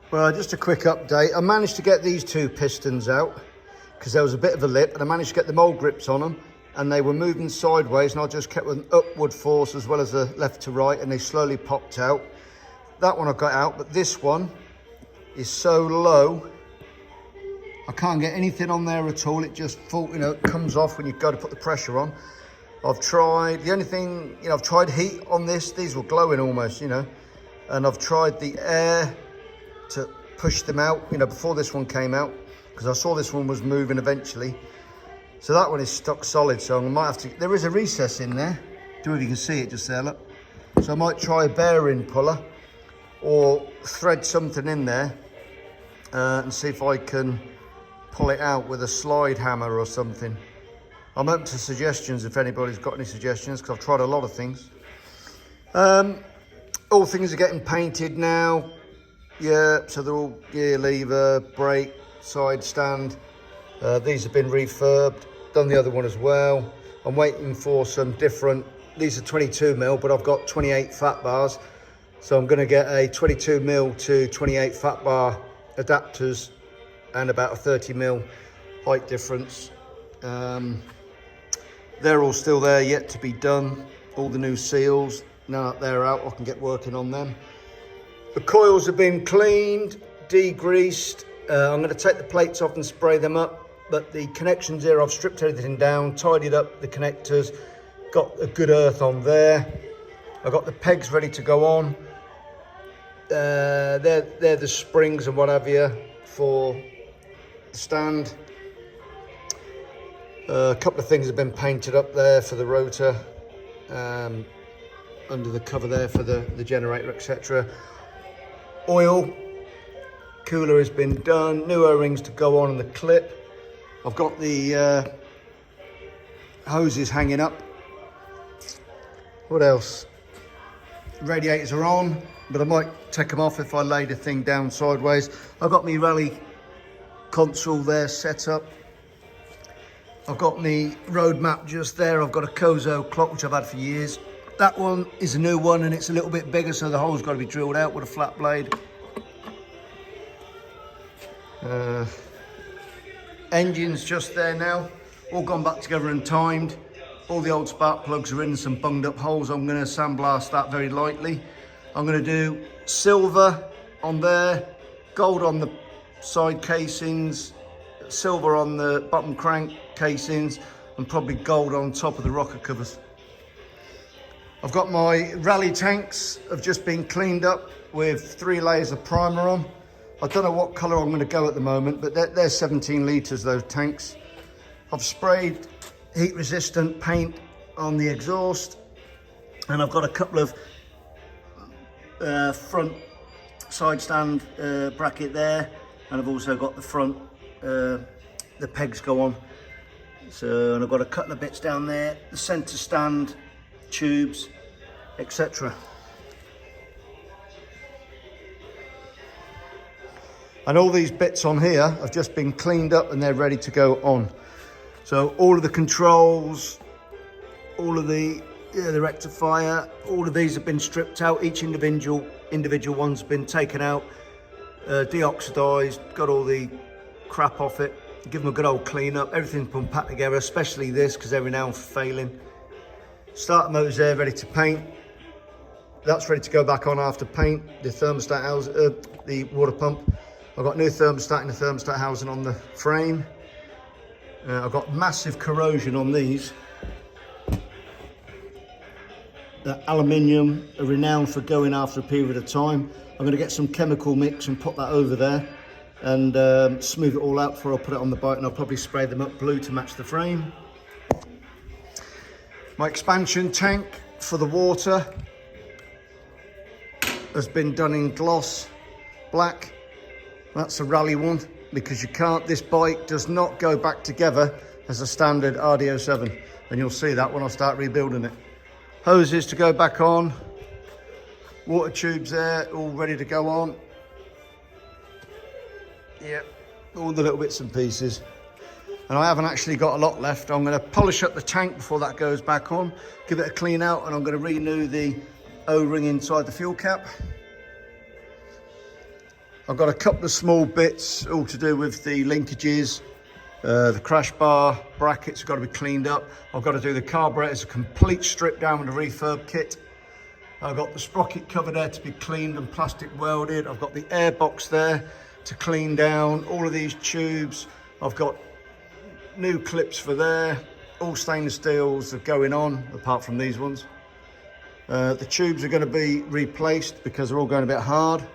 Well, just a quick update. I managed to get these two pistons out because there was a bit of a lip, and I managed to get the mold grips on them, and they were moving sideways, and I just kept with an upward force as well as a left to right, and they slowly popped out. That one I got out, but this one is so low, I can't get anything on there at all. It just it comes off when you go to put the pressure on. I've tried, the only thing, I've tried heat on this. These were glowing almost, and I've tried the air to push them out, before this one came out, because I saw this one was moving eventually. So that one is stuck solid, so I might have to, there is a recess in there. Don't know if you can see it just there, look. So I might try a bearing puller or thread something in there and see if I can pull it out with a slide hammer or something. I'm open to suggestions if anybody's got any suggestions, because I've tried a lot of things. All things are getting painted now. Yeah, so they're all gear lever, brake, side stand. These have been refurbed, done the other one as well. I'm waiting for some different, these are 22mm, but I've got 28 fat bars. So I'm gonna get a 22mm to 28 fat bar adapters and about a 30mm height difference. They're all still there, yet to be done. All the new seals, now that they're out, I can get working on them. The coils have been cleaned, degreased. I'm going to take the plates off and spray them up, but the connections here, I've stripped everything down, tidied up the connectors, got a good earth on there. I've got the pegs ready to go on. They're the springs and what have you for the stand. A couple of things have been painted up there for the rotor, under the cover there for the generator, etc. Oil cooler has been done, new O-rings to go on the clip. I've got the hoses hanging up. What else? Radiators are on, but I might take them off if I lay the thing down sideways. I've got my rally console there set up. I've got my road map just there. I've got a Kozo clock, which I've had for years. That one is a new one, and it's a little bit bigger, so the hole's got to be drilled out with a flat blade. Engine's just there now, all gone back together and timed. All the old spark plugs are in some bunged up holes. I'm going to sandblast that very lightly. I'm going to do silver on there, gold on the side casings, silver on the bottom crank casings, and probably gold on top of the rocker covers. I've got my rally tanks have just been cleaned up with 3 layers of primer on. I don't know what colour I'm going to go at the moment, but they're 17 litres, those tanks. I've sprayed heat resistant paint on the exhaust, and I've got a couple of front side stand bracket there, and I've also got the front, the pegs go on. So, and I've got a couple of bits down there, the centre stand, tubes, etc. And all these bits on here have just been cleaned up and they're ready to go on. So all of the controls, all of the rectifier, all of these have been stripped out. Each individual one's been taken out, deoxidized, got all the crap off it, give them a good old clean up. Everything's been packed together, especially this, because every now and failing. Starter motor's there, ready to paint. That's ready to go back on after paint. The thermostat house, the water pump. I've got new thermostat and the thermostat housing on the frame. I've got massive corrosion on these. The aluminium are renowned for going after a period of time. I'm going to get some chemical mix and put that over there and smooth it all out before I put it on the bike, and I'll probably spray them up blue to match the frame. My expansion tank for the water has been done in gloss black. That's a rally one, because you can't, this bike does not go back together as a standard RD07, and you'll see that when I start rebuilding it. Hoses to go back on, water tubes there, all ready to go on. Yep, all the little bits and pieces. And I haven't actually got a lot left. I'm going to polish up the tank before that goes back on, give it a clean out, and I'm going to renew the O-ring inside the fuel cap. I've got a couple of small bits all to do with the linkages. The crash bar brackets have got to be cleaned up. I've got to do the carburetor as a complete strip down with the refurb kit. I've got the sprocket cover there to be cleaned and plastic welded. I've got the air box there to clean down. All of these tubes, I've got new clips for there. All stainless steels are going on, apart from these ones. The tubes are going to be replaced because they're all going a bit hard.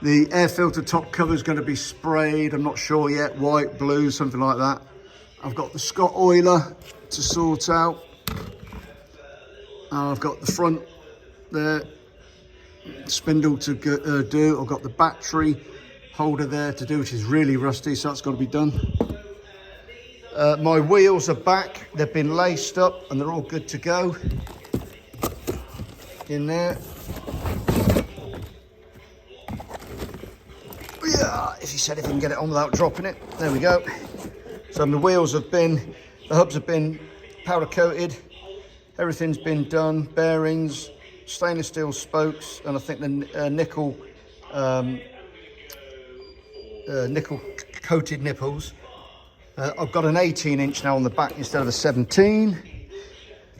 The air filter top cover is going to be sprayed, I'm not sure yet, white, blue, something like that. I've got the Scott oiler to sort out. And I've got the front there, spindle to do. I've got the battery holder there to do, which is really rusty, so that's got to be done. My wheels are back, they've been laced up and they're all good to go. In there. Yeah, if he said if he can get it on without dropping it. There we go. So the wheels have been, the hubs have been powder coated. Everything's been done. Bearings, stainless steel spokes, and I think the nickel coated nipples. I've got an 18-inch now on the back instead of a 17.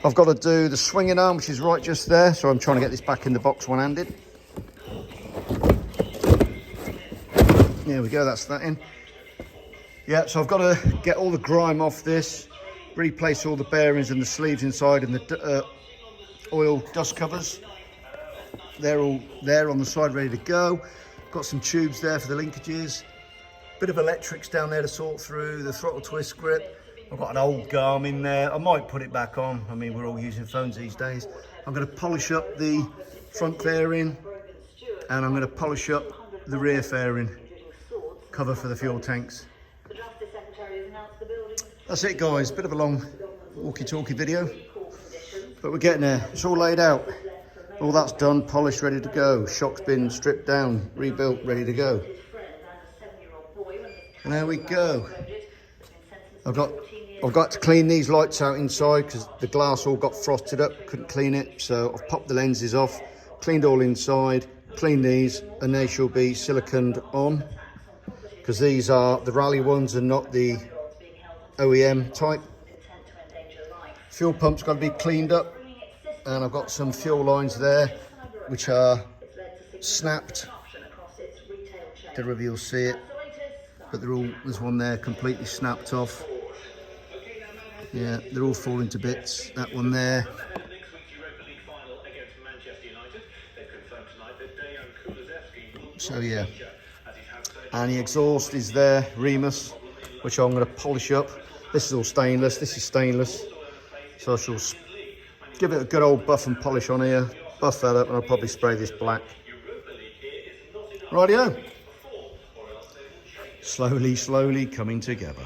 I've got to do the swinging arm, which is right just there. So I'm trying to get this back in the box one-handed. There we go, that's that in. Yeah, so I've got to get all the grime off this, replace all the bearings and the sleeves inside and the oil dust covers. They're all there on the side, ready to go. Got some tubes there for the linkages. Bit of electrics down there to sort through, the throttle twist grip. I've got an old Garmin there. I might put it back on. I mean, we're all using phones these days. I'm going to polish up the front fairing and I'm going to polish up the rear fairing cover for the fuel tanks. That's it, guys. Bit of a long walkie-talkie video, but we're getting there. It's all laid out. All that's done, polished, ready to go. Shock's been stripped down, rebuilt, ready to go. And there we go. I've got to clean these lights out inside because the glass all got frosted up. Couldn't clean it, so I've popped the lenses off, cleaned all inside, cleaned these, and they shall be siliconed on. Because these are the rally ones and not the OEM type. Fuel pump's got to be cleaned up, and I've got some fuel lines there which are snapped. Don't know if you'll see it, but there's one there completely snapped off. Yeah, they're all falling to bits. That one there. So yeah. And the exhaust is there, Remus, which I'm going to polish up. This is all stainless, this is stainless. So I shall give it a good old buff and polish on here, buff that up, and I'll probably spray this black. Rightio. Slowly, slowly coming together.